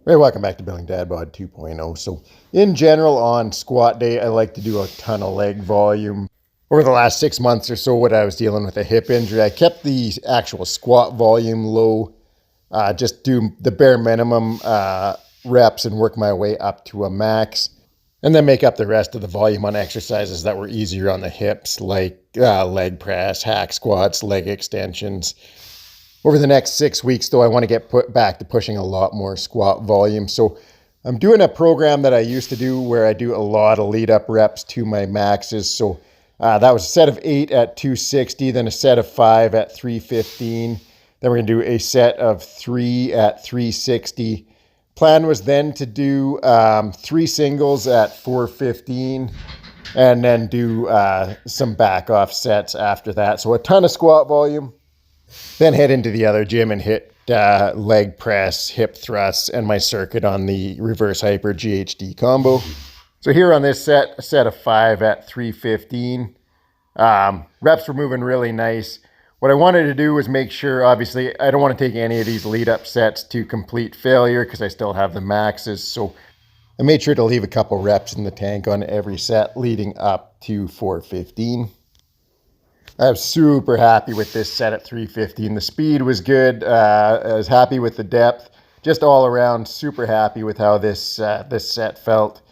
Hey, welcome back to Building Dad Bod 2.0. So in general on squat day, I like to do a ton of leg volume. Over the last 6 months or so, when I was dealing with a hip injury, I kept the actual squat volume low, just do the bare minimum reps and work my way up to a max, and then make up the rest of the volume on exercises that were easier on the hips, like leg press, hack squats, leg extensions. Over the next 6 weeks, though, I want to get put back to pushing a lot more squat volume. So I'm doing a program that I used to do where I do a lot of lead up reps to my maxes. So that was a set of 8 at 260, then a set of 5 at 315. Then we're going to do a set of 3 at 360. Plan was then to do 3 singles at 415 and then do some back off sets after that. So a ton of squat volume. Then head into the other gym and hit leg press, hip thrusts, and my circuit on the reverse hyper GHD combo. So here on this set, a set of 5 at 315. Reps were moving really nice. What I wanted to do was make sure, obviously, I don't want to take any of these lead up sets to complete failure because I still have the maxes. So I made sure to leave a couple reps in the tank on every set leading up to 415. I was super happy with this set at 315. The speed was good. I was happy with the depth. Just all around, super happy with how this set felt.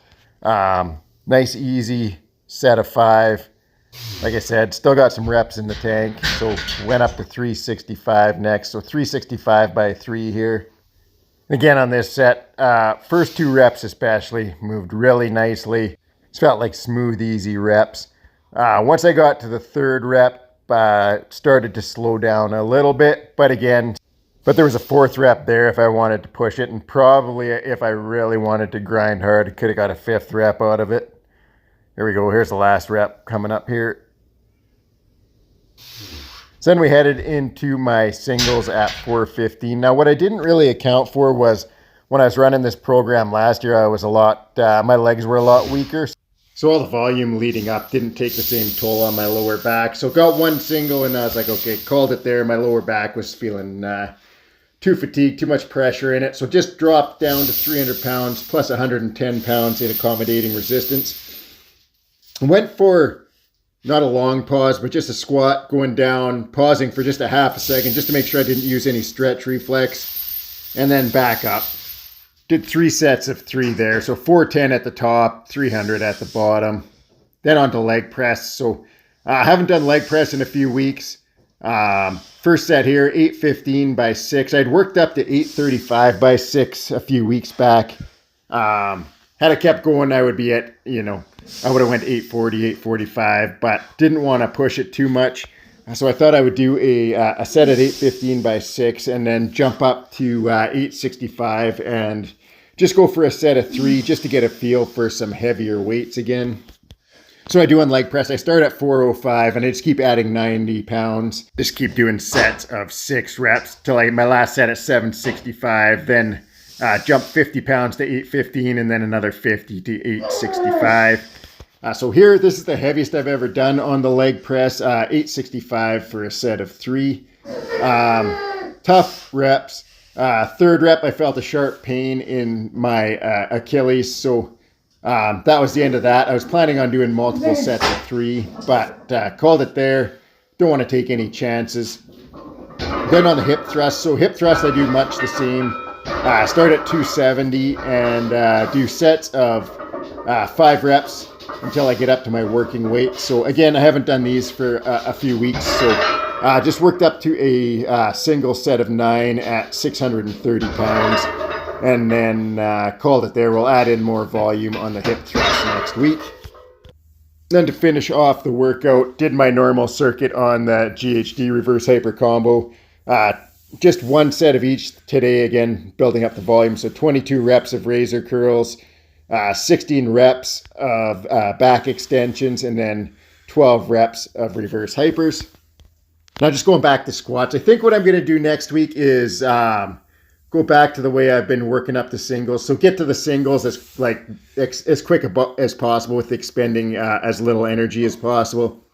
Nice, easy set of 5. Like I said, still got some reps in the tank. So went up to 365 next. So 365 by 3 here. Again on this set, first 2 reps especially, moved really nicely. It felt like smooth, easy reps. Once I got to the 3rd rep, started to slow down a little bit, but there was a 4th rep there if I wanted to push it, and probably if I really wanted to grind hard, I could have got a 5th rep out of it. Here we go, here's the last rep coming up here. So then we headed into my singles at 415. Now what I didn't really account for was when I was running this program last year, my legs were a lot weaker. So all the volume leading up didn't take the same toll on my lower back. So got 1 single and I was like, okay, called it there. My lower back was feeling too fatigued, too much pressure in it. So just dropped down to 300 pounds plus 110 pounds in accommodating resistance. Went for not a long pause, but just a squat, going down, pausing for just a half a second, just to make sure I didn't use any stretch reflex, and then back up. Did 3 sets of 3 there. So 410 at the top, 300 at the bottom. Then on to leg press. So I haven't done leg press in a few weeks. First set here, 815 by 6. I'd worked up to 835 by 6 a few weeks back. Had I kept going, I would be at, I would have went 840, 845, but didn't want to push it too much. So I thought I would do a set at 815 by 6 and then jump up to 865 and just go for a set of 3 just to get a feel for some heavier weights again. So I do on leg press. I start at 405 and I just keep adding 90 pounds. Just keep doing sets of 6 reps till my last set at 765. Then jump 50 pounds to 815 and then another 50 to 865. So here, this is the heaviest I've ever done on the leg press, 865 for a set of 3. Tough reps. 3rd rep, I felt a sharp pain in my Achilles, so that was the end of that. I was planning on doing multiple sets of 3, but called it there. Don't want to take any chances. Then on the hip thrust. So hip thrust, I do much the same. Start at 270 and do sets of 5 reps until I get up to my working weight. So again, I haven't done these for a few weeks. So just worked up to a single set of 9 at 630 pounds and then called it there. We'll add in more volume on the hip thrust next week. Then to finish off the workout, did my normal circuit on the GHD reverse hyper combo. Just 1 set of each today, again, building up the volume. So 22 reps of razor curls, 16 reps of back extensions, and then 12 reps of reverse hypers. Now just going back to squats, I think what I'm going to do next week is go back to the way I've been working up the singles. So get to the singles as quick as possible with expending as little energy as possible.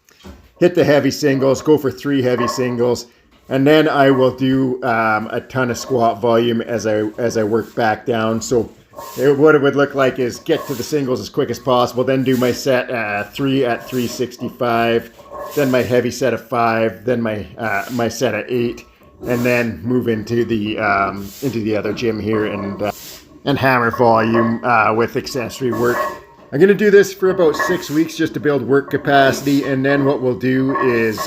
Hit the heavy singles, go for 3 heavy singles, And then I will do a ton of squat volume as I work back down. So what it would look like is get to the singles as quick as possible, then do my set 3 at 365, then my heavy set of 5, then my set of 8, and then move into the other gym here and hammer volume with accessory work. I'm going to do this for about 6 weeks just to build work capacity, and then what we'll do is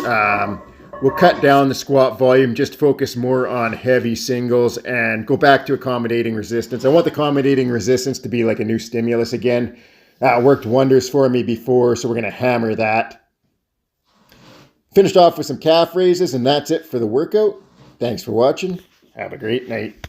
we'll cut down the squat volume, just focus more on heavy singles and go back to accommodating resistance. I want the accommodating resistance to be like a new stimulus again. Worked wonders for me before, so we're going to hammer that. Finished off with some calf raises, and that's it for the workout. Thanks for watching. Have a great night.